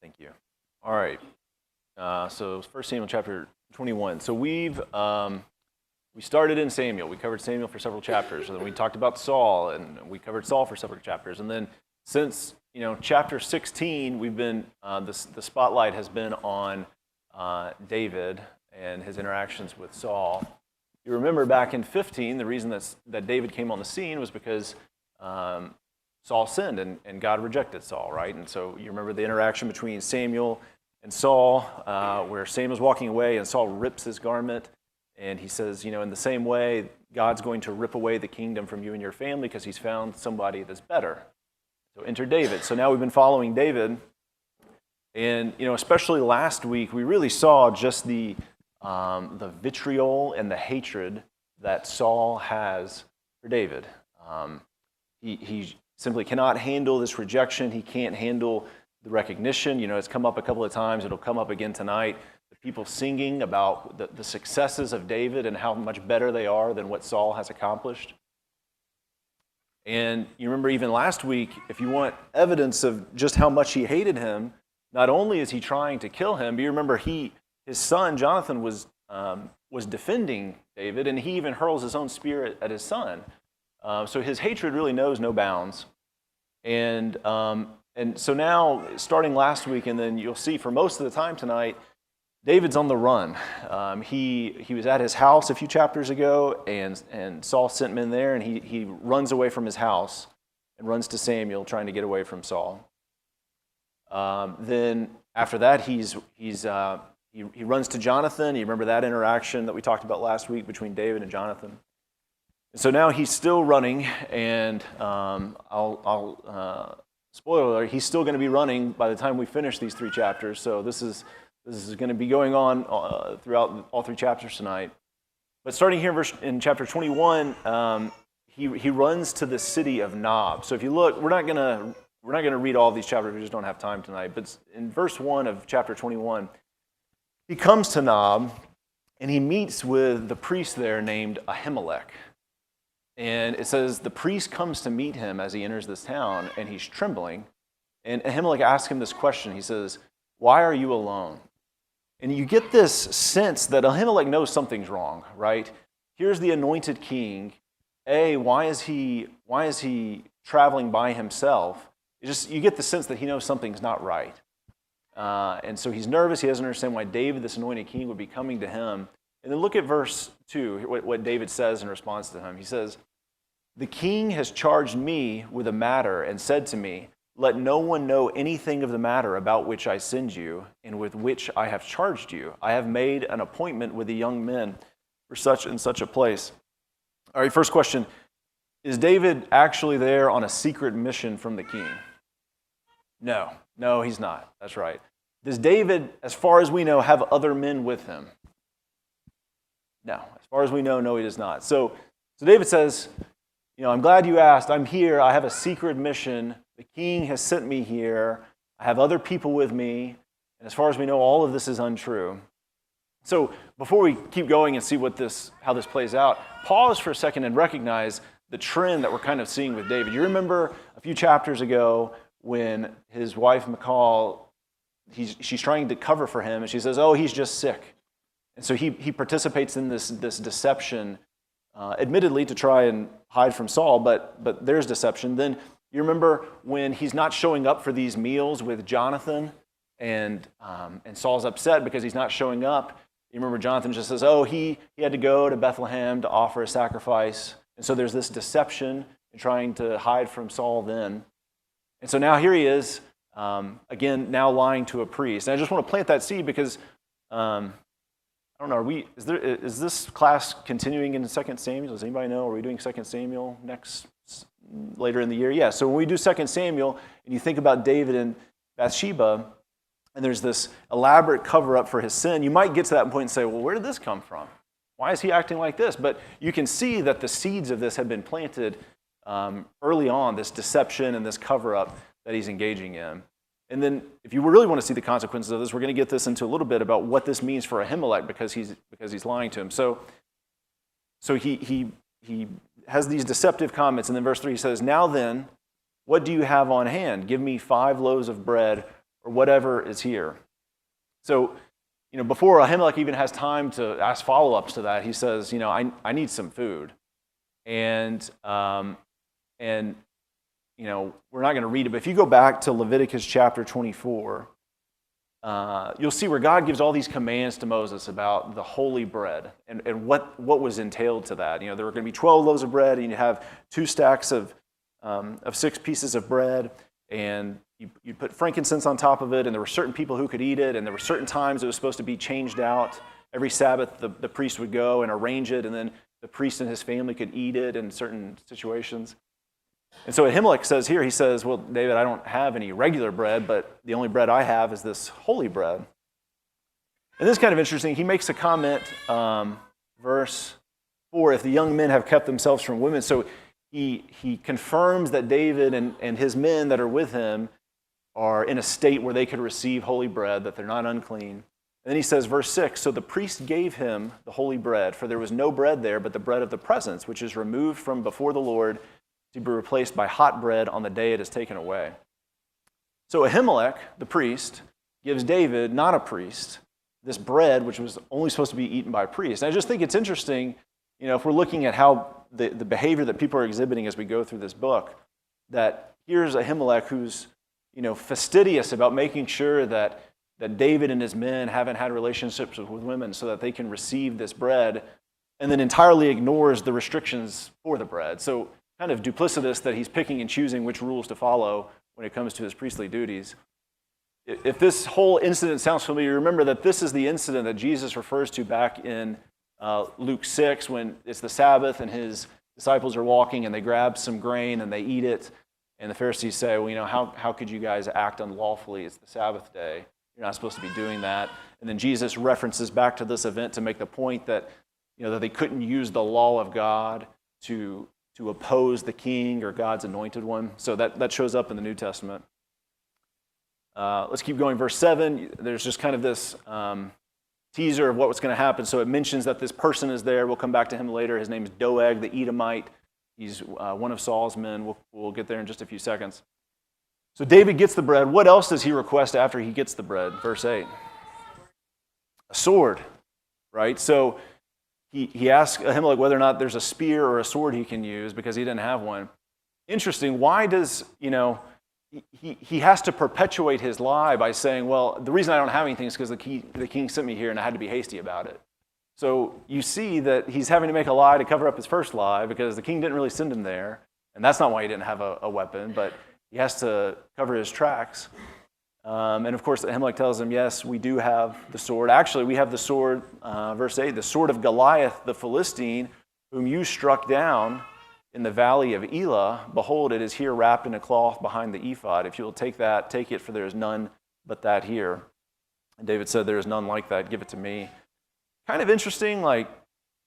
Thank you. All right. So 1 Samuel chapter 21. So we started in Samuel. We covered Samuel for several chapters, and then we talked about Saul, and we covered Saul for several chapters. And then since chapter 16, we've been the spotlight has been on David and his interactions with Saul. You remember back in 15, the reason that David came on the scene was because Saul sinned and God rejected Saul, right? And so you remember the interaction between Samuel and Saul, where Samuel's walking away and Saul rips his garment, and he says, in the same way, God's going to rip away the kingdom from you and your family because he's found somebody that's better. So enter David. So now we've been following David, and especially last week, we really saw just the vitriol and the hatred that Saul has for David. He simply cannot handle this rejection. He can't handle the recognition. It's come up a couple of times. It'll come up again tonight. The people singing about the successes of David and how much better they are than what Saul has accomplished. And you remember even last week, if you want evidence of just how much he hated him, not only is he trying to kill him, but you remember his son Jonathan was defending David, and he even hurls his own spear at his son. So his hatred really knows no bounds. And so now, starting last week, and then you'll see for most of the time tonight, David's on the run. He was at his house a few chapters ago, and Saul sent him in there, and he runs away from his house and runs to Samuel, trying to get away from Saul. Then after that, he runs to Jonathan. You remember that interaction that we talked about last week between David and Jonathan. So now he's still running, and I'll spoiler alert, he's still going to be running by the time we finish these 3 chapters. So this is going to be going on throughout all 3 chapters tonight. But starting here in chapter 21, he runs to the city of Nob. So if you look, we're not going to read all of these chapters. We just don't have time tonight. But in verse 1 of chapter 21, he comes to Nob, and he meets with the priest there named Ahimelech. And it says the priest comes to meet him as he enters this town, and he's trembling. And Ahimelech asks him this question. He says, "Why are you alone?" And you get this sense that Ahimelech knows something's wrong, right? Here's the anointed king. Why is he traveling by himself? You get the sense that he knows something's not right. And so he's nervous. He doesn't understand why David, this anointed king, would be coming to him. And then look at verse 2, what David says in response to him. He says, "The king has charged me with a matter and said to me, 'Let no one know anything of the matter about which I send you and with which I have charged you. I have made an appointment with the young men for such and such a place.'" All right, first question. Is David actually there on a secret mission from the king? No, he's not. That's right. Does David, as far as we know, have other men with him? No. As far as we know, no, he does not. So David says, "I'm glad you asked. I'm here. I have a secret mission. The king has sent me here. I have other people with me. And as far as we know, all of this is untrue." So before we keep going and see how this plays out, pause for a second and recognize the trend that we're kind of seeing with David. You remember a few chapters ago when his wife, Michal, she's trying to cover for him, and she says, "Oh, he's just sick." And so he participates in this deception, admittedly to try and hide from Saul, but there's deception. Then you remember when he's not showing up for these meals with Jonathan, and Saul's upset because he's not showing up. You remember Jonathan just says, "Oh, he had to go to Bethlehem to offer a sacrifice." And so there's this deception in trying to hide from Saul then. And so now here he is, again, now lying to a priest. And I just want to plant that seed because I don't know, is this class continuing in 2 Samuel? Does anybody know? Are we doing 2 Samuel later in the year? Yeah, so when we do 2 Samuel, and you think about David and Bathsheba, and there's this elaborate cover-up for his sin, you might get to that point and say, well, where did this come from? Why is he acting like this? But you can see that the seeds of this have been planted early on, this deception and this cover-up that he's engaging in. And then if you really want to see the consequences of this, we're going to get this into a little bit about what this means for Ahimelech because he's lying to him. So he has these deceptive comments, and then verse 3 he says, "Now then, what do you have on hand? Give me 5 loaves of bread or whatever is here. So, before Ahimelech even has time to ask follow-ups to that, he says, I need some food. And we're not going to read it, but if you go back to Leviticus chapter 24, you'll see where God gives all these commands to Moses about the holy bread and what was entailed to that. There were going to be 12 loaves of bread, and you have 2 stacks of 6 pieces of bread, and you put frankincense on top of it, and there were certain people who could eat it, and there were certain times it was supposed to be changed out. Every Sabbath, the priest would go and arrange it, and then the priest and his family could eat it in certain situations. And so Ahimelech says here, he says, well, David, I don't have any regular bread, but the only bread I have is this holy bread. And this is kind of interesting. He makes a comment, verse 4, if the young men have kept themselves from women. So he confirms that David and his men that are with him are in a state where they could receive holy bread, that they're not unclean. And then he says, verse 6, so the priest gave him the holy bread, for there was no bread there but the bread of the presence, which is removed from before the Lord to be replaced by hot bread on the day it is taken away. So Ahimelech, the priest, gives David, not a priest, this bread, which was only supposed to be eaten by priests. And I just think it's interesting, if we're looking at how the behavior that people are exhibiting as we go through this book, that here's Ahimelech who's fastidious about making sure that David and his men haven't had relationships with women so that they can receive this bread, and then entirely ignores the restrictions for the bread. So kind of duplicitous that he's picking and choosing which rules to follow when it comes to his priestly duties. If this whole incident sounds familiar, remember that this is the incident that Jesus refers to back in Luke 6 when it's the Sabbath and his disciples are walking and they grab some grain and they eat it. And the Pharisees say, well, how could you guys act unlawfully? It's the Sabbath day. You're not supposed to be doing that. And then Jesus references back to this event to make the point that, that they couldn't use the law of God to oppose the king or God's anointed one. So that shows up in the New Testament. Let's keep going. Verse 7, there's just kind of this teaser of what's going to happen. So it mentions that this person is there. We'll come back to him later. His name is Doeg, the Edomite. He's one of Saul's men. We'll get there in just a few seconds. So David gets the bread. What else does he request after he gets the bread? Verse 8. A sword, right? So he asks Ahimelech whether or not there's a spear or a sword he can use because he didn't have one. Interesting. Why does, he has to perpetuate his lie by saying, well, the reason I don't have anything is because the king sent me here and I had to be hasty about it. So you see that he's having to make a lie to cover up his first lie because the king didn't really send him there. And that's not why he didn't have a weapon, but he has to cover his tracks. And of course, Ahimelech tells him, yes, we do have the sword. Actually, we have the sword, verse 8, the sword of Goliath, the Philistine, whom you struck down in the valley of Elah. Behold, it is here wrapped in a cloth behind the ephod. If you will take that, take it, for there is none but that here. And David said, there is none like that. Give it to me. Kind of interesting,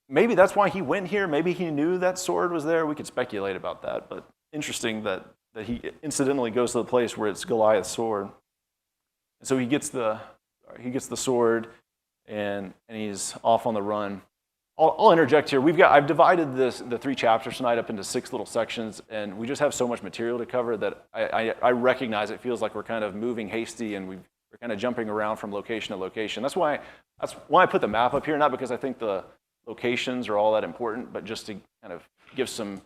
maybe that's why he went here. Maybe he knew that sword was there. We could speculate about that, but interesting that he incidentally goes to the place where it's Goliath's sword. And so he gets the sword, and he's off on the run. I'll interject here. I've divided the 3 chapters tonight up into 6 little sections, and we just have so much material to cover that I recognize it feels like we're kind of moving hasty, and we're kind of jumping around from location to location. That's why I put the map up here, not because I think the locations are all that important, but just to kind of give some,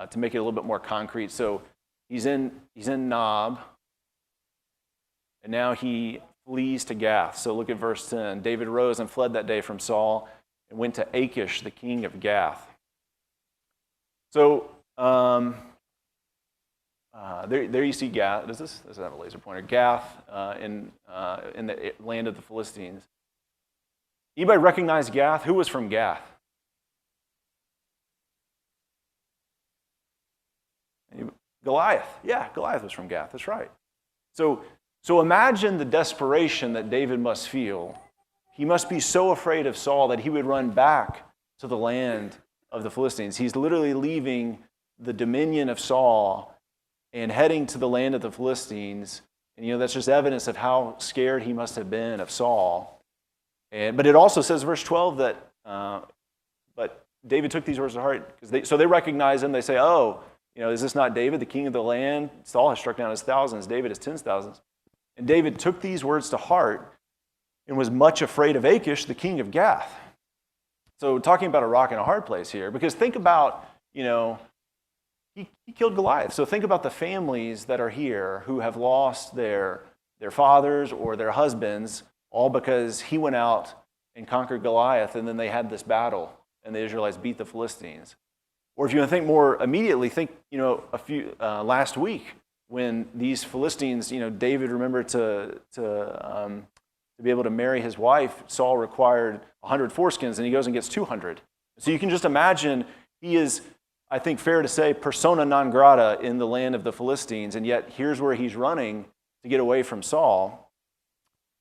to make it a little bit more concrete. So he's in Nob, and now he flees to Gath. So look at verse 10. David rose and fled that day from Saul and went to Achish, the king of Gath. So there you see Gath. Does this have a laser pointer? Gath in the land of the Philistines. Anybody recognize Gath? Who was from Gath? Goliath. Yeah, Goliath was from Gath. That's right. So imagine the desperation that David must feel. He must be so afraid of Saul that he would run back to the land of the Philistines. He's literally leaving the dominion of Saul and heading to the land of the Philistines. And that's just evidence of how scared he must have been of Saul. But it also says, verse 12, that but David took these words to heart. So they recognize him. They say, oh, is this not David, the king of the land? Saul has struck down his thousands. David has 10,000s. And David took these words to heart and was much afraid of Achish, the king of Gath. So talking about a rock and a hard place here, because think about, he killed Goliath. So think about the families that are here who have lost their fathers or their husbands, all because he went out and conquered Goliath, and then they had this battle, and the Israelites beat the Philistines. Or if you want to think more immediately, think, last week when these Philistines, David remembered to be able to marry his wife, Saul required 100 foreskins, and he goes and gets 200. So you can just imagine he is, I think fair to say, persona non grata in the land of the Philistines, and yet here's where he's running to get away from Saul.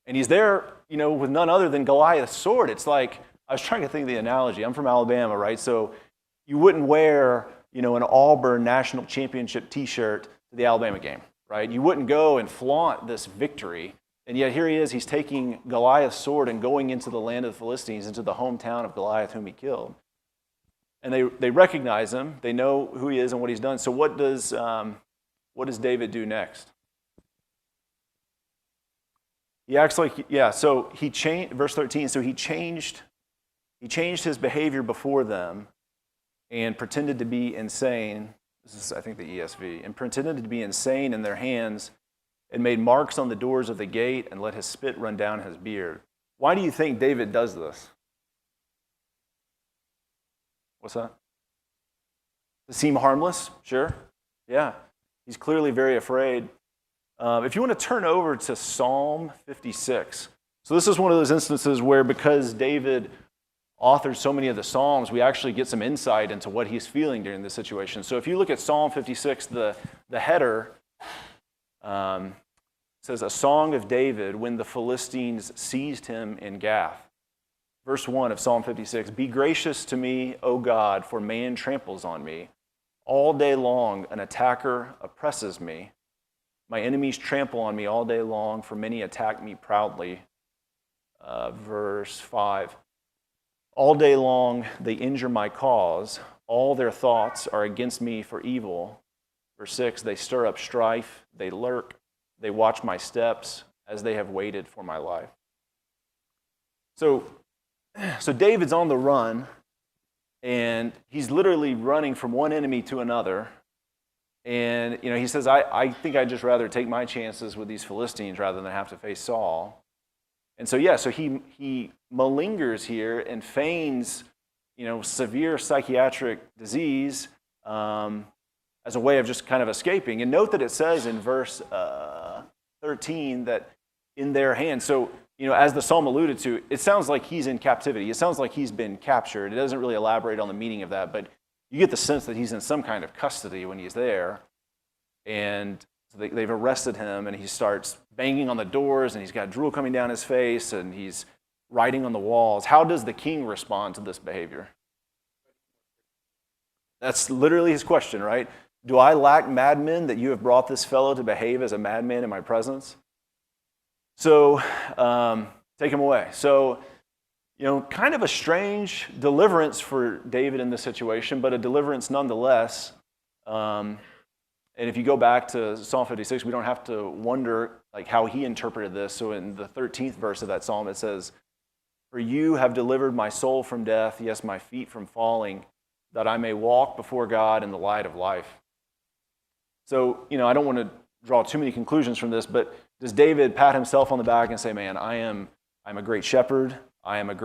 And he's there, with none other than Goliath's sword. It's like, I was trying to think of the analogy. I'm from Alabama, right? So you wouldn't wear, an Auburn national championship t-shirt to the Alabama game, right? You wouldn't go and flaunt this victory. And yet here he is, he's taking Goliath's sword and going into the land of the Philistines, into the hometown of Goliath whom he killed. And they recognize him, they know who he is and what he's done. So what does David do next? He acts like, so he changed, verse 13, so he changed his behavior before them and pretended to be insane. This is, I think, the ESV. And pretended to be insane in their hands and made marks on the doors of the gate and let his spit run down his beard. Why do you think David does this? What's that? To seem harmless? Sure. Yeah. He's clearly very afraid. If you want to turn over to Psalm 56. So this is one of those instances where, because David authored so many of the Psalms, we actually get some insight into what he's feeling during this situation. So if you look at Psalm 56, the header says, "A song of David when the Philistines seized him in Gath." Verse 1 of Psalm 56, "Be gracious to me, O God, for man tramples on me. All day long an attacker oppresses me. My enemies trample on me all day long, for many attack me proudly." Verse 5, "All day long they injure my cause. All their thoughts are against me for evil." Verse 6, "They stir up strife. They lurk. They watch my steps as they have waited for my life." So David's on the run, and he's literally running from one enemy to another. And he says, I think I'd just rather take my chances with these Philistines rather than have to face Saul. And so he malingers here and feigns severe psychiatric disease as a way of just kind of escaping. And note that it says in verse 13 that in their hands. So as the psalm alluded to, it sounds like he's in captivity. It sounds like he's been captured. It doesn't really elaborate on the meaning of that, but you get the sense that he's in some kind of custody when he's there. And so they've arrested him, and he starts banging on the doors, and he's got drool coming down his face, and he's writing on the walls. How does the king respond to this behavior? That's literally his question, right? "Do I lack madmen that you have brought this fellow to behave as a madman in my presence?" So take him away. So kind of a strange deliverance for David in this situation, but a deliverance nonetheless. And if you go back to Psalm 56, we don't have to wonder how he interpreted this. So in the 13th verse of that psalm, it says, "For you have delivered my soul from death, yes, my feet from falling, that I may walk before God in the light of life." So, I don't want to draw too many conclusions from this, but does David pat himself on the back and say, "Man, I'm a great shepherd. I'm like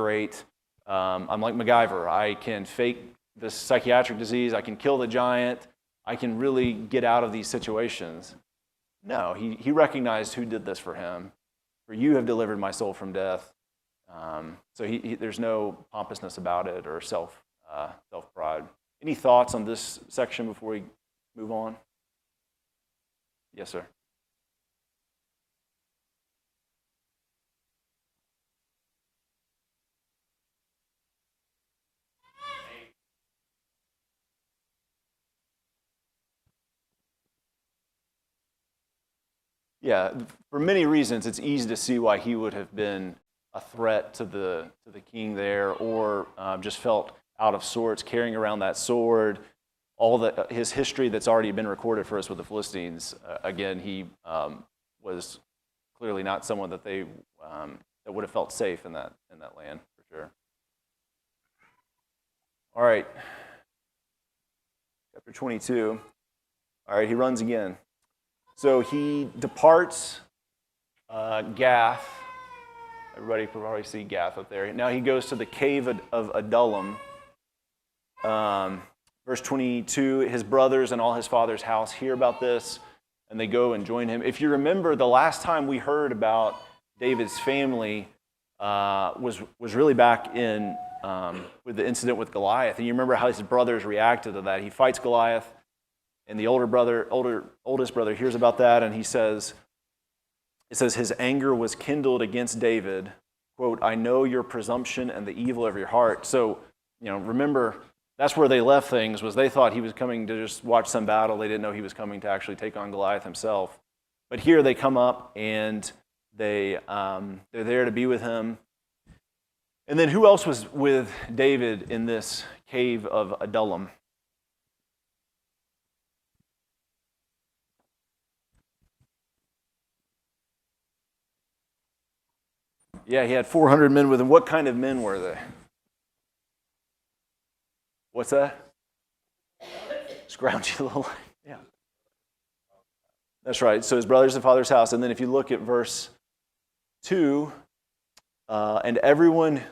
MacGyver. I can fake this psychiatric disease. I can kill the giant. I can really get out of these situations"? No, he recognized who did this for him. "For you have delivered my soul from death." So there's no pompousness about it or self-pride. Any thoughts on this section before we move on? Yes, sir. Yeah, for many reasons, it's easy to see why he would have been a threat to the king there, or just felt out of sorts carrying around that sword. His history that's already been recorded for us with the Philistines. Again, he was clearly not someone that they that would have felt safe in that land for sure. All right, chapter 22. All right, he runs again. So he departs Gath. Everybody can probably see Gath up there. Now he goes to the cave of Adullam. Verse 22, his brothers and all his father's house hear about this, and they go and join him. If you remember, the last time we heard about David's family was really back in with the incident with Goliath. And you remember how his brothers reacted to that. He fights Goliath, and the oldest brother hears about that, and it says his anger was kindled against David. Quote, I know your presumption and the evil of your heart. So, remember, that's where they left things, was they thought he was coming to just watch some battle. They didn't know he was coming to actually take on Goliath himself. But here they come up, and they're there to be with him. And then who else was with David in this cave of Adullam? Yeah, he had 400 men with him. What kind of men were they? What's that? Scroungy little. Yeah. That's right. So his brothers and father's house. And then if you look at verse 2, and everyone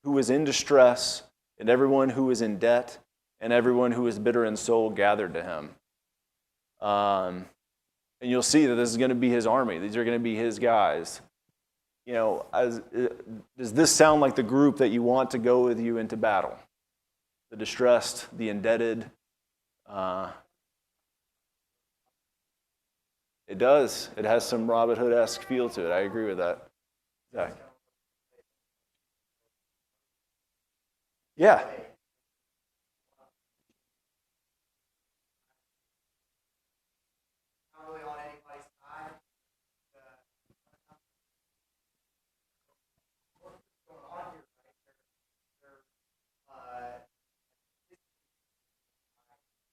who was in distress, and everyone who was in debt, and everyone who was bitter in soul gathered to him. And you'll see that this is going to be his army. These are going to be his guys. Does this sound like the group that you want to go with you into battle? The distressed, the indebted. It does. It has some Robin Hood-esque feel to it. I agree with that. Zach. Yeah.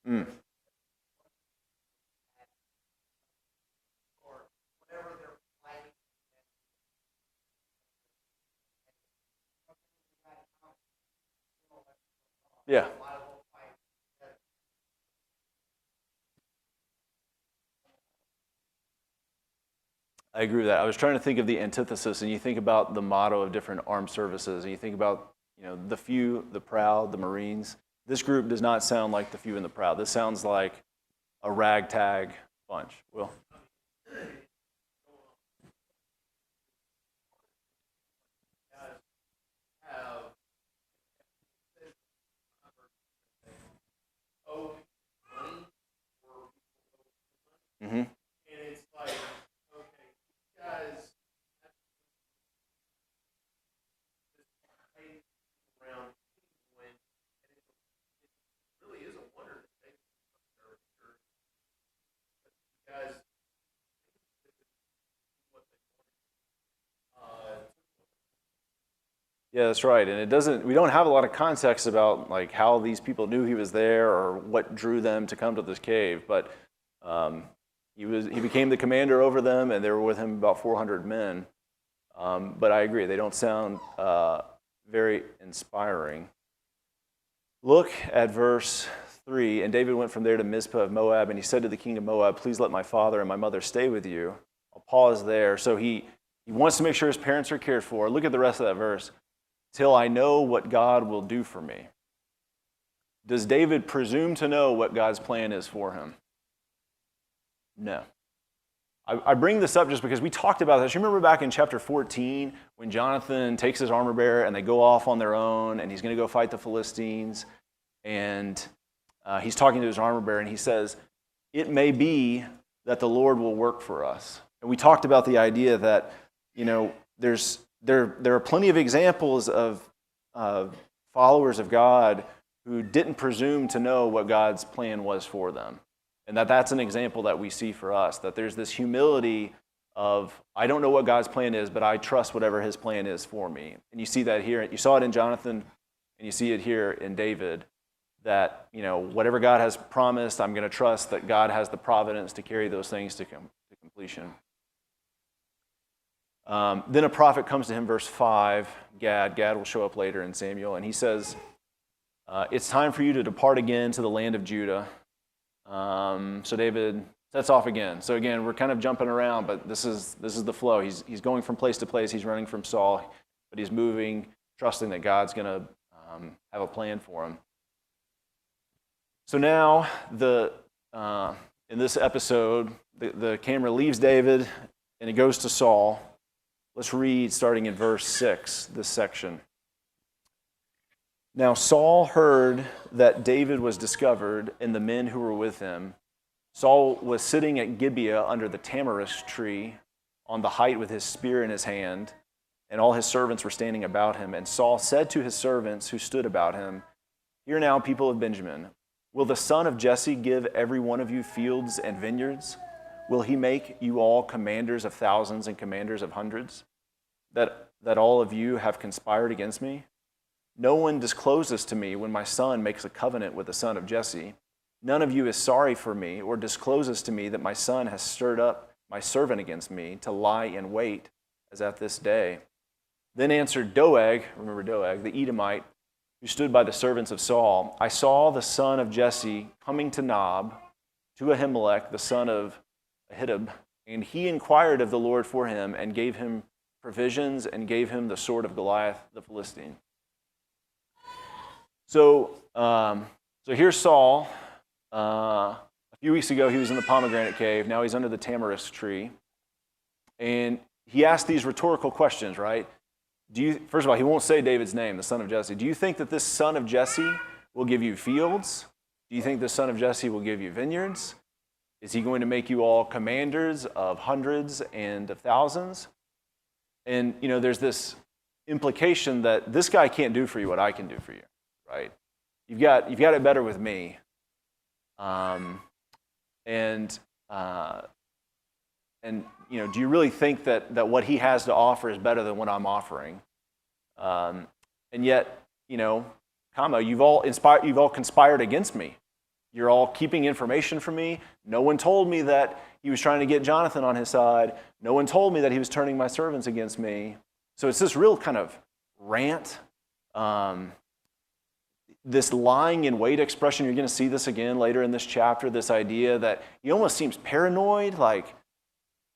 Mm. Yeah. I agree with that. I was trying to think of the antithesis, and you think about the motto of different armed services, and you think about the few, the proud, the Marines. This group does not sound like the few and the proud. This sounds like a ragtag bunch. Will? Mm-hmm. And it's like, okay, you guys around when it really is a wonder that they guys Yeah, that's right. And we don't have a lot of context about like how these people knew he was there or what drew them to come to this cave. But he became the commander over them, and they were with him about 400 men. But I agree, they don't sound very inspiring. Look at verse 3. And David went from there to Mizpah of Moab, and he said to the king of Moab, please let my father and my mother stay with you. I'll pause there. So he wants to make sure his parents are cared for. Look at the rest of that verse. Till I know what God will do for me. Does David presume to know what God's plan is for him? No. I bring this up just because we talked about this. You remember back in chapter 14 when Jonathan takes his armor bearer and they go off on their own and he's going to go fight the Philistines, and he's talking to his armor bearer and he says, it may be that the Lord will work for us. And we talked about the idea that, there are plenty of examples of followers of God who didn't presume to know what God's plan was for them. And that's an example that we see for us, that there's this humility of, I don't know what God's plan is, but I trust whatever his plan is for me. And you see that here. You saw it in Jonathan, and you see it here in David, that whatever God has promised, I'm going to trust that God has the providence to carry those things to completion. Then a prophet comes to him, verse 5, Gad. Gad will show up later in Samuel, and he says, it's time for you to depart again to the land of Judah. So David sets off again. So again, we're kind of jumping around, but this is the flow. He's going from place to place. He's running from Saul, but he's moving, trusting that God's going to have a plan for him. So now, in this episode, the camera leaves David and it goes to Saul. Let's read starting in verse 6, this section. Now Saul heard that David was discovered and the men who were with him. Saul was sitting at Gibeah under the tamarisk tree on the height with his spear in his hand, and all his servants were standing about him. And Saul said to his servants who stood about him, "Hear now, people of Benjamin, will the son of Jesse give every one of you fields and vineyards? Will he make you all commanders of thousands and commanders of hundreds? That all of you have conspired against me? No one discloses to me when my son makes a covenant with the son of Jesse. None of you is sorry for me or discloses to me that my son has stirred up my servant against me to lie in wait as at this day." Then answered Doeg, remember Doeg, the Edomite, who stood by the servants of Saul, "I saw the son of Jesse coming to Nob, to Ahimelech, the son of Ahitub, and he inquired of the Lord for him and gave him provisions and gave him the sword of Goliath the Philistine." So here's Saul. A few weeks ago, he was in the pomegranate cave. Now he's under the tamarisk tree. And he asked these rhetorical questions, right? First of all, he won't say David's name, the son of Jesse. Do you think that this son of Jesse will give you fields? Do you think the son of Jesse will give you vineyards? Is he going to make you all commanders of hundreds and of thousands? And, there's this implication that this guy can't do for you what I can do for you, right? You've got it better with me. Do you really think that what he has to offer is better than what I'm offering? And yet, you've all conspired against me. You're all keeping information from me. No one told me that he was trying to get Jonathan on his side. No one told me that he was turning my servants against me. So it's this real kind of rant. This lying in wait expression, you're going to see this again later in this chapter, this idea that he almost seems paranoid, like,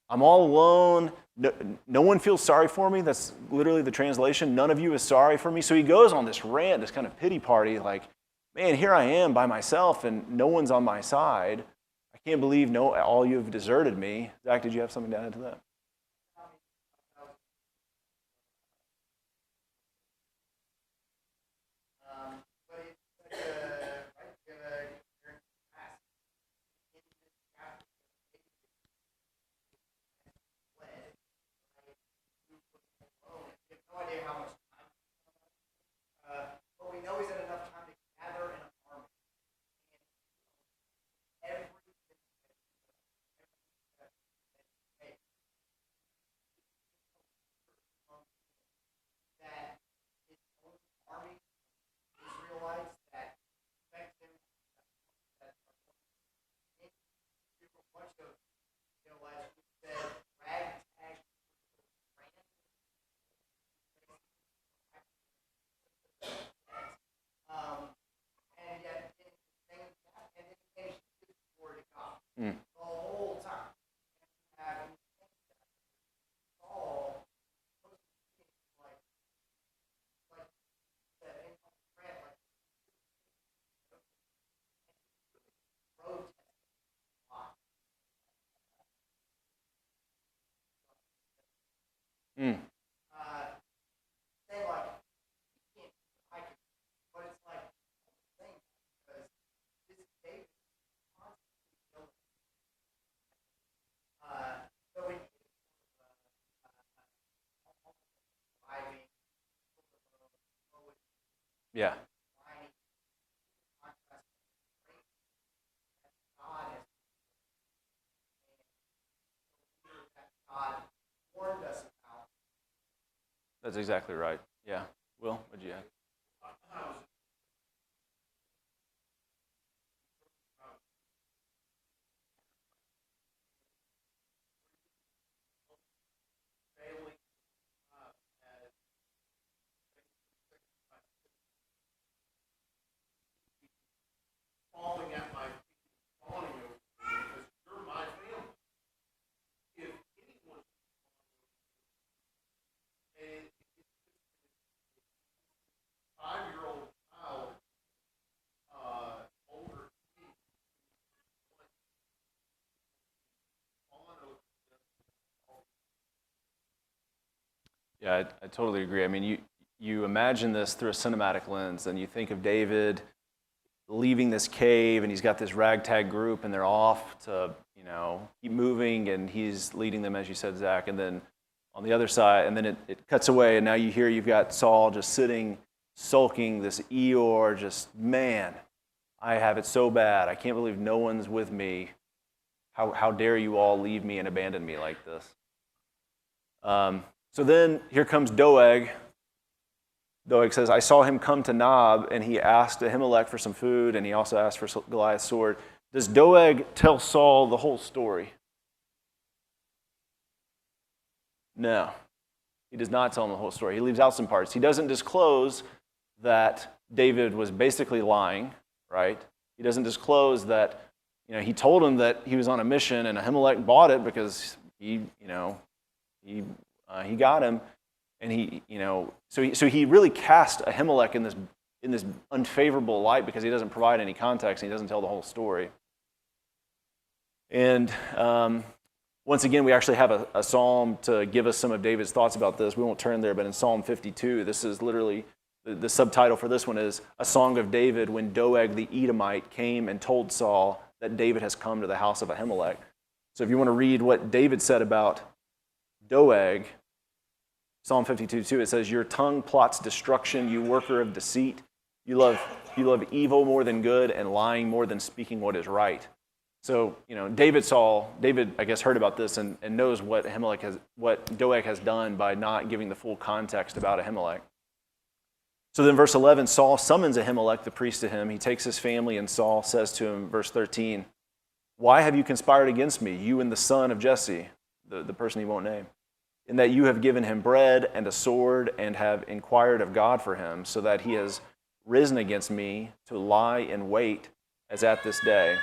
I'm all alone. No one feels sorry for me. That's literally the translation. None of you is sorry for me. So he goes on this rant, this kind of pity party, like, man, here I am by myself and no one's on my side. I can't believe all you have deserted me. Zach, did you have something to add to that? But we know he's had enough time to gather an army. And everything that his own army, Israelites, that affect him, that give a bunch of, as we said, ragtag and yet in the same time, and then he his word to God the whole time. And Saul, like that in grant, like protest a lot. Say like he can't, I can, but it's like the same because this David constantly building. So it is surviving, Yeah. God has God warned us about. That's exactly right. Yeah. Will, what'd you add? Yeah, I totally agree. I mean, you imagine this through a cinematic lens, and you think of David leaving this cave, and he's got this ragtag group, and they're off to, keep moving, and he's leading them, as you said, Zach. And then on the other side, and then it cuts away, and now you've got Saul just sitting, sulking, this Eeyore, just, man, I have it so bad. I can't believe no one's with me. How dare you all leave me and abandon me like this? So then here comes Doeg. Doeg says, I saw him come to Nob, and he asked Ahimelech for some food, and he also asked for Goliath's sword. Does Doeg tell Saul the whole story? No, he does not tell him the whole story. He leaves out some parts. He doesn't disclose that David was basically lying, right? He doesn't disclose that, he told him that he was on a mission, and Ahimelech bought it because he got him, and so he really cast Ahimelech in this unfavorable light because he doesn't provide any context and he doesn't tell the whole story. And once again, we actually have a psalm to give us some of David's thoughts about this. We won't turn there, but in Psalm 52, this is literally the subtitle for this one is A Song of David when Doeg the Edomite came and told Saul that David has come to the house of Ahimelech. So if you want to read what David said about Doeg, Psalm 52:2, it says, your tongue plots destruction, you worker of deceit. You love evil more than good and lying more than speaking what is right. So, David, I guess, heard about this and knows what Doeg has done by not giving the full context about Ahimelech. So then verse 11, Saul summons Ahimelech, the priest, to him. He takes his family, and Saul says to him, verse 13, why have you conspired against me, you and the son of Jesse, the person he won't name, in that you have given him bread and a sword and have inquired of God for him, so that he has risen against me to lie in wait as at this day.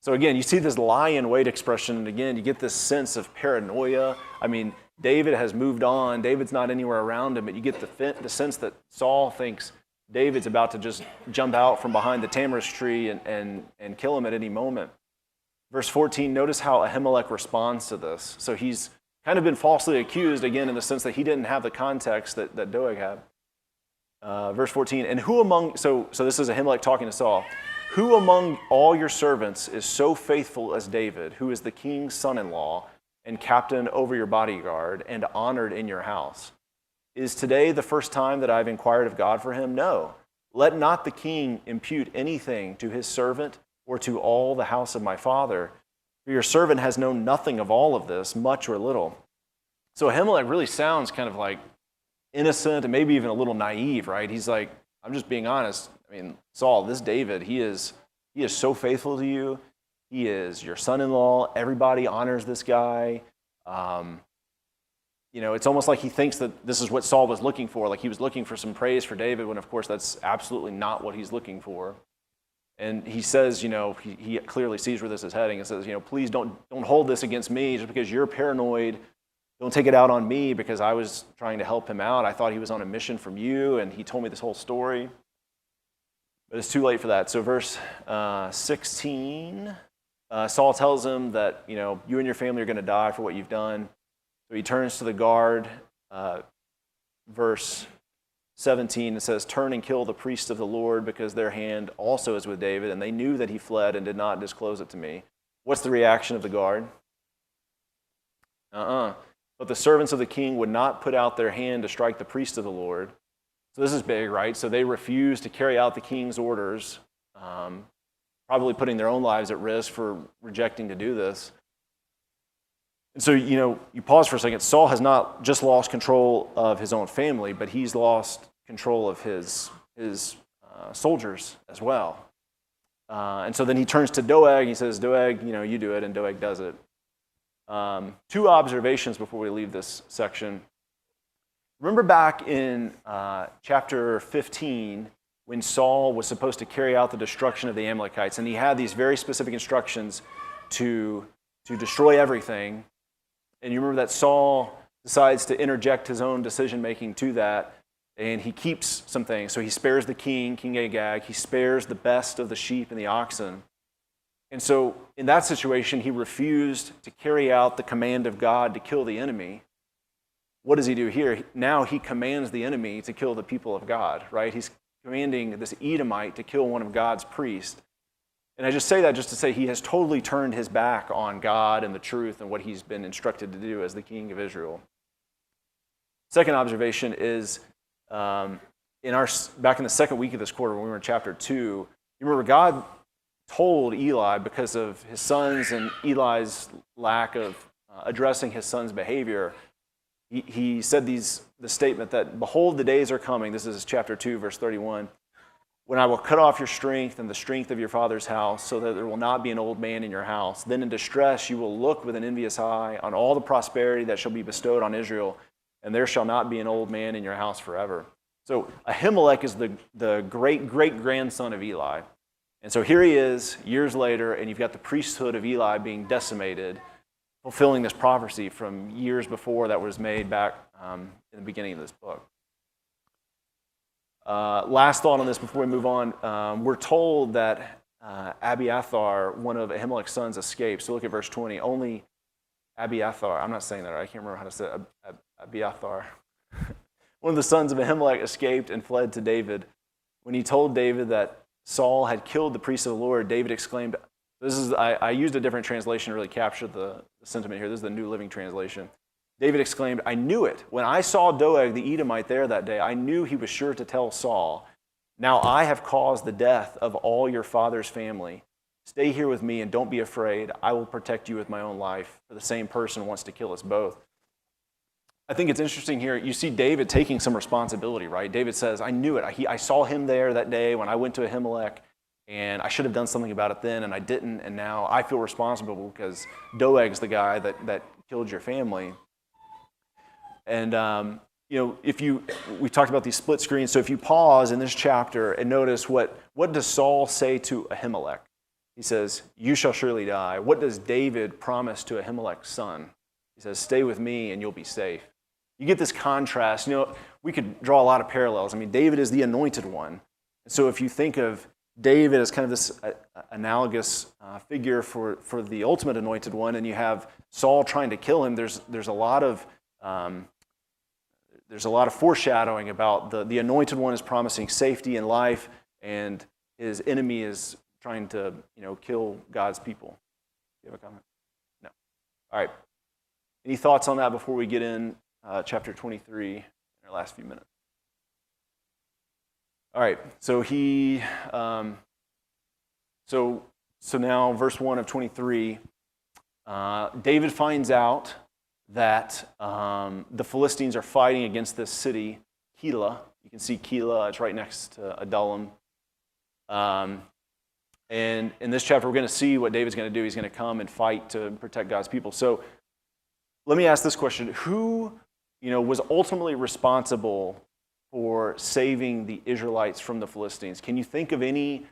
So again, you see this lie in wait expression, and again, you get this sense of paranoia. I mean, David has moved on. David's not anywhere around him, but you get the sense that Saul thinks David's about to just jump out from behind the tamarisk tree and kill him at any moment. Verse 14, notice how Ahimelech responds to this. So he's kind of been falsely accused, again, in the sense that he didn't have the context that Doeg had. Verse 14, and who among, so this is Ahimelech talking to Saul, who among all your servants is so faithful as David, who is the king's son-in-law and captain over your bodyguard and honored in your house? Is today the first time that I've inquired of God for him? No. Let not the king impute anything to his servant or to all the house of my father, for your servant has known nothing of all of this, much or little. So Ahimelech really sounds kind of like innocent and maybe even a little naive, right? He's like, I'm just being honest. I mean, Saul, this David, he is so faithful to you. He is your son-in-law. Everybody honors this guy. It's almost like he thinks that this is what Saul was looking for. Like he was looking for some praise for David, when of course that's absolutely not what he's looking for. And he says, he clearly sees where this is heading and says, please don't hold this against me just because you're paranoid. Don't take it out on me because I was trying to help him out. I thought he was on a mission from you, and he told me this whole story. But it's too late for that. So verse 16, Saul tells him that, you and your family are going to die for what you've done. So he turns to the guard. Verse 17, it says, turn and kill the priests of the Lord, because their hand also is with David, and they knew that he fled and did not disclose it to me. What's the reaction of the guard? But the servants of the king would not put out their hand to strike the priests of the Lord. So this is big, right? So they refuse to carry out the king's orders, probably putting their own lives at risk for rejecting to do this. And so, you pause for a second. Saul has not just lost control of his own family, but he's lost control of his soldiers as well. And so then he turns to Doeg. He says, Doeg, you do it, and Doeg does it. Two observations before we leave this section. Remember back in chapter 15 when Saul was supposed to carry out the destruction of the Amalekites, and he had these very specific instructions to destroy everything. And you remember that Saul decides to interject his own decision-making to that, and he keeps some things. So he spares the king, King Agag. He spares the best of the sheep and the oxen. And so in that situation, he refused to carry out the command of God to kill the enemy. what does he do here? Now he commands the enemy to kill the people of God, right? He's commanding this Edomite to kill one of God's priests. And I just say that just to say he has totally turned his back on God and the truth and what he's been instructed to do as the king of Israel. Second observation is back in the second week of this quarter when we were in chapter 2, you remember God told Eli, because of his sons and Eli's lack of addressing his son's behavior, he said the statement that, behold, the days are coming, this is chapter 2, verse 31, when I will cut off your strength and the strength of your father's house, so that there will not be an old man in your house. Then in distress you will look with an envious eye on all the prosperity that shall be bestowed on Israel, and there shall not be an old man in your house forever. So Ahimelech is the great-great-grandson of Eli. And so here he is, years later, and you've got the priesthood of Eli being decimated, fulfilling this prophecy from years before that was made back in the beginning of this book. Last thought on this before we move on. We're told that Abiathar, one of Ahimelech's sons, escaped. So look at verse 20. Only Abiathar, I'm not saying that right, I can't remember how to say it. Abiathar. One of the sons of Ahimelech escaped and fled to David. When he told David that Saul had killed the priest of the Lord, David exclaimed, I used a different translation to really capture the sentiment here. This is the New Living Translation. David exclaimed, I knew it. When I saw Doeg the Edomite there that day, I knew he was sure to tell Saul, now I have caused the death of all your father's family. Stay here with me and don't be afraid. I will protect you with my own life, for the same person wants to kill us both. I think it's interesting here. You see David taking some responsibility, right? David says, I knew it. I saw him there that day when I went to Ahimelech, and I should have done something about it then, and I didn't, and now I feel responsible because Doeg's the guy that killed your family. And, we talked about these split screens, so if you pause in this chapter and notice what does Saul say to Ahimelech? He says, you shall surely die. What does David promise to Ahimelech's son? He says, stay with me and you'll be safe. You get this contrast. We could draw a lot of parallels. I mean, David is the anointed one. So if you think of David as kind of this analogous figure for the ultimate anointed one, and you have Saul trying to kill him, there's a lot of foreshadowing about the anointed one is promising safety and life, and his enemy is trying to kill God's people. Do you have a comment? No. All right. Any thoughts on that before we get in chapter 23 in our last few minutes? All right. So so now verse 1 of 23, David finds out that the Philistines are fighting against this city, Keilah. You can see Keilah, it's right next to Adullam. And in this chapter, we're going to see what David's going to do. He's going to come and fight to protect God's people. So let me ask this question. Who, was ultimately responsible for saving the Israelites from the Philistines? Can you think of any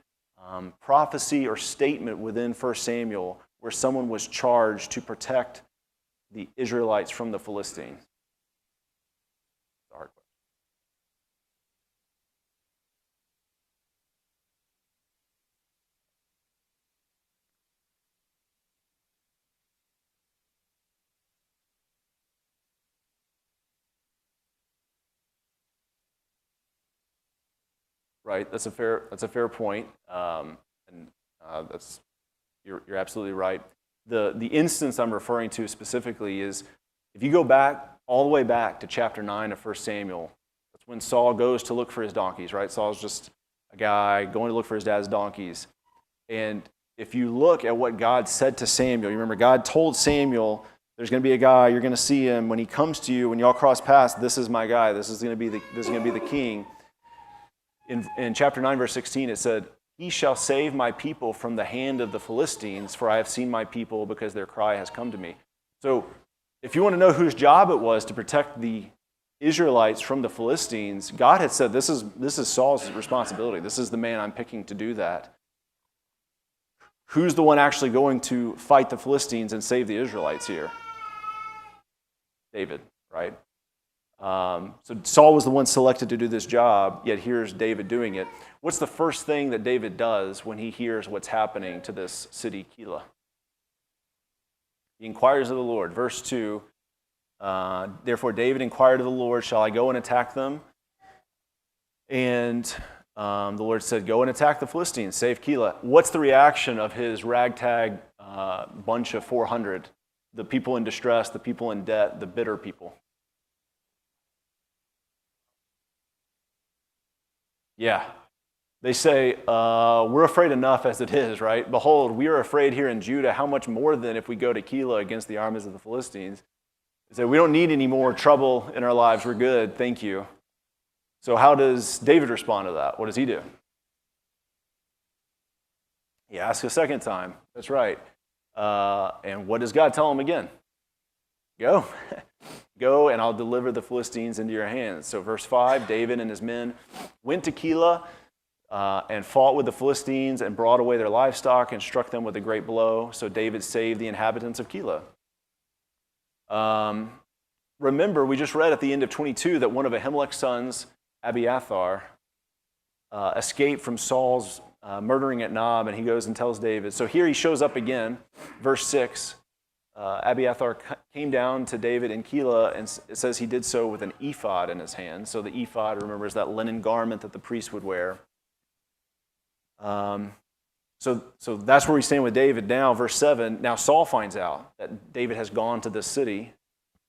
prophecy or statement within 1 Samuel where someone was charged to protect the Israelites from the Philistines? It's a hard question. Right, that's a fair point, you're absolutely right. The instance I'm referring to specifically is if you go back all the way back to chapter 9 of 1 Samuel, that's when Saul goes to look for his donkeys. Right, Saul's just a guy going to look for his dad's donkeys, and if you look at what God said to Samuel, you remember God told Samuel, there's going to be a guy, you're going to see him when he comes to you, when y'all cross paths, this is my guy, this is going to be the king. In chapter 9, verse 16, it said, he shall save my people from the hand of the Philistines, for I have seen my people because their cry has come to me. So if you want to know whose job it was to protect the Israelites from the Philistines, God had said, this is Saul's responsibility. This is the man I'm picking to do that. Who's the one actually going to fight the Philistines and save the Israelites here? David, right? So Saul was the one selected to do this job, yet here's David doing it. What's the first thing that David does when he hears what's happening to this city, Keilah? He inquires of the Lord. Verse 2, Therefore David inquired of the Lord, shall I go and attack them? And the Lord said, go and attack the Philistines, save Keilah. What's the reaction of his ragtag bunch of 400? The people in distress, the people in debt, the bitter people. Yeah. They say, we're afraid enough as it is, right? Behold, we are afraid here in Judah. How much more then if we go to Keilah against the armies of the Philistines? They say, we don't need any more trouble in our lives. We're good. Thank you. So how does David respond to that? What does he do? He asks a second time. That's right. And what does God tell him again? Go. Go, and I'll deliver the Philistines into your hands. So verse 5, David and his men went to Keilah and fought with the Philistines and brought away their livestock and struck them with a great blow. So David saved the inhabitants of Keilah. Remember, we just read at the end of 22 that one of Ahimelech's sons, Abiathar, escaped from Saul's murdering at Nob, and he goes and tells David. So here he shows up again, verse 6. Abiathar came down to David in Keilah, and it says he did so with an ephod in his hand. So the ephod, remember, is that linen garment that the priest would wear. So that's where we stand with David now. Verse 7, now Saul finds out that David has gone to this city.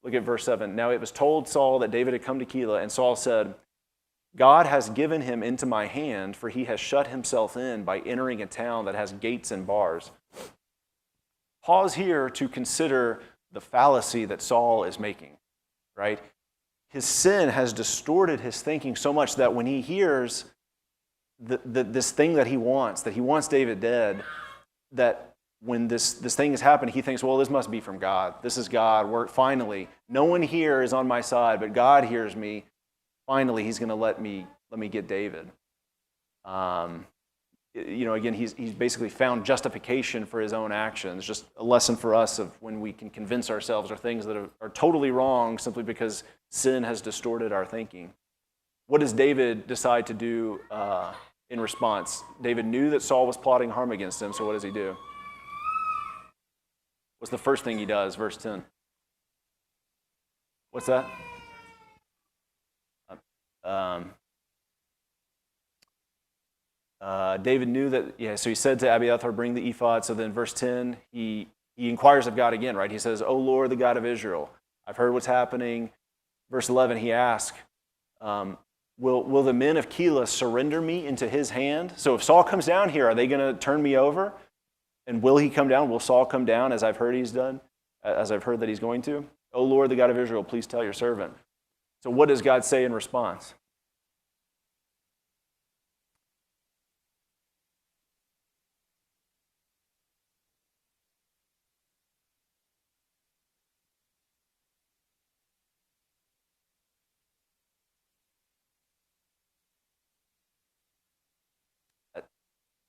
Look at verse 7. Now it was told Saul that David had come to Keilah, and Saul said, God has given him into my hand, for he has shut himself in by entering a town that has gates and bars. Pause here to consider the fallacy that Saul is making, right? His sin has distorted his thinking so much that when he hears this thing that he wants David dead, that when this thing has happened, he thinks, well, this must be from God. This is God. Finally, no one here is on my side, but God hears me. Finally, he's going to let me get David. Again, he's basically found justification for his own actions. Just a lesson for us of when we can convince ourselves of things that are totally wrong simply because sin has distorted our thinking. What does David decide to do in response? David knew that Saul was plotting harm against him, so what does he do? What's the first thing he does? Verse 10. What's that? David knew that, so he said to Abiathar, bring the ephod. So then verse 10, he inquires of God again, right? He says, O Lord, the God of Israel, I've heard what's happening. Verse 11, he asks, will the men of Keilah surrender me into his hand? So if Saul comes down here, are they going to turn me over? And will he come down? Will Saul come down as I've heard he's done, as I've heard that he's going to? O Lord, the God of Israel, please tell your servant. So what does God say in response?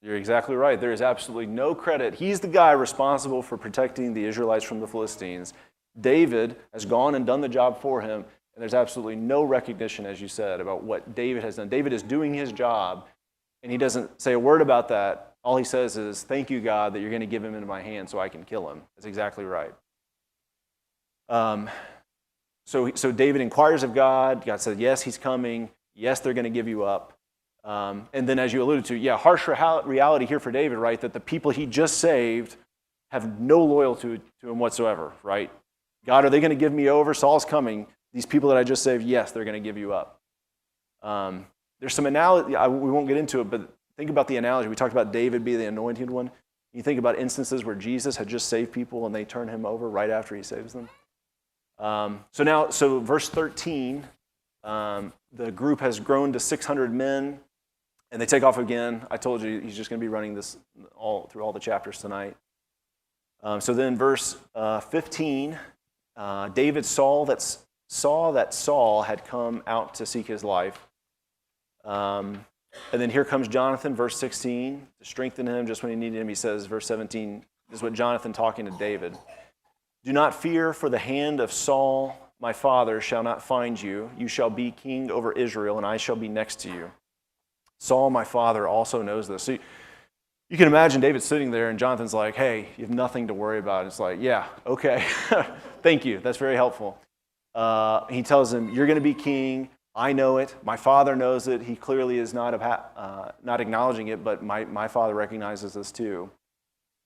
You're exactly right. There is absolutely no credit. He's the guy responsible for protecting the Israelites from the Philistines. David has gone and done the job for him, and there's absolutely no recognition, as you said, about what David has done. David is doing his job, and he doesn't say a word about that. All he says is, thank you, God, that you're going to give him into my hand so I can kill him. That's exactly right. So David inquires of God. God said, yes, he's coming. Yes, they're going to give you up. And then, as you alluded to, harsh reality here for David, right? That the people he just saved have no loyalty to him whatsoever, right? God, are they going to give me over? Saul's coming. These people that I just saved, yes, they're going to give you up. There's some analogy. We won't get into it, but think about the analogy. We talked about David being the anointed one. You think about instances where Jesus had just saved people and they turn him over right after he saves them. So verse 13, the group has grown to 600 men. And they take off again. I told you he's just going to be running this through all the chapters tonight. So then verse 15, David saw that Saul had come out to seek his life. And then here comes Jonathan, verse 16, to strengthen him just when he needed him. He says, verse 17, this is what Jonathan talking to David. Do not fear, for the hand of Saul, my father, shall not find you. You shall be king over Israel, and I shall be next to you. Saul, my father, also knows this. So you can imagine David sitting there, and Jonathan's like, hey, you have nothing to worry about. It's like, yeah, okay. Thank you. That's very helpful. He tells him, you're going to be king. I know it. My father knows it. He clearly is not acknowledging it, but my father recognizes this too.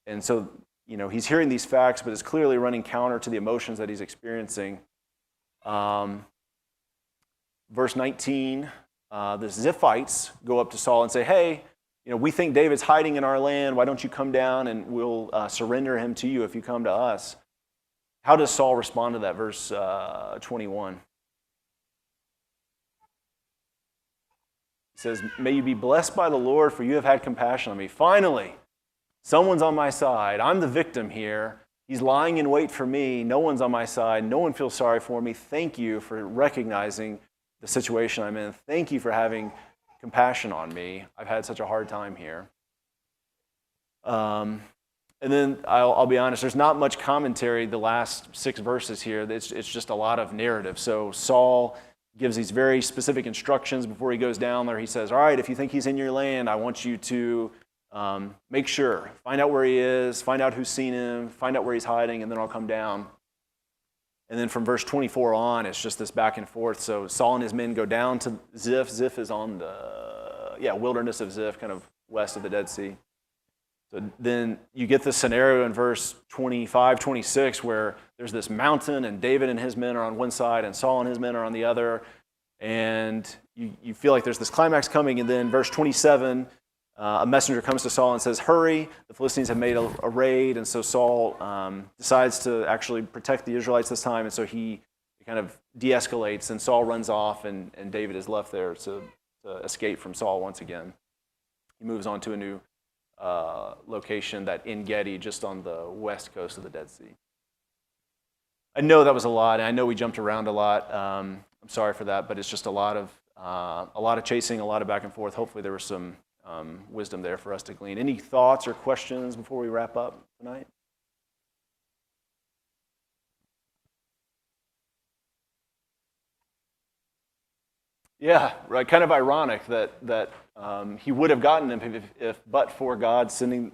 And so, he's hearing these facts, but it's clearly running counter to the emotions that he's experiencing. Verse 19, the Ziphites go up to Saul and say, hey, we think David's hiding in our land. Why don't you come down and we'll surrender him to you if you come to us? How does Saul respond to that? Verse 21. He says, may you be blessed by the Lord, for you have had compassion on me. Finally, someone's on my side. I'm the victim here. He's lying in wait for me. No one's on my side. No one feels sorry for me. Thank you for recognizing the situation I'm in. Thank you for having compassion on me. I've had such a hard time here. And then I'll be honest, there's not much commentary the last 6 verses here. It's just a lot of narrative. So Saul gives these very specific instructions before he goes down there. He says, all right, if you think he's in your land, I want you to make sure. Find out where he is, find out who's seen him, find out where he's hiding, and then I'll come down. And then from verse 24 on, it's just this back and forth. So Saul and his men go down to Ziph. Ziph is on the wilderness of Ziph, kind of west of the Dead Sea. So then you get this scenario in verse 25, 26, where there's this mountain, and David and his men are on one side, and Saul and his men are on the other. And you feel like there's this climax coming. And then verse 27, a messenger comes to Saul and says, hurry, the Philistines have made a raid. And so Saul decides to actually protect the Israelites this time. And so he kind of de-escalates, and Saul runs off, and David is left there to escape from Saul once again. He moves on to a new location, that En-Gedi, just on the west coast of the Dead Sea. I know that was a lot, and I know we jumped around a lot. I'm sorry for that, but it's just a lot of chasing, a lot of back and forth. Hopefully there was some wisdom there for us to glean. Any thoughts or questions before we wrap up tonight? Yeah, right. Kind of ironic that he would have gotten him if but for God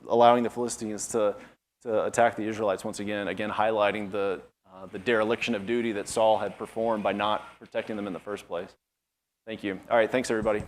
allowing the Philistines to attack the Israelites once again. Again, highlighting the dereliction of duty that Saul had performed by not protecting them in the first place. Thank you. All right, thanks everybody.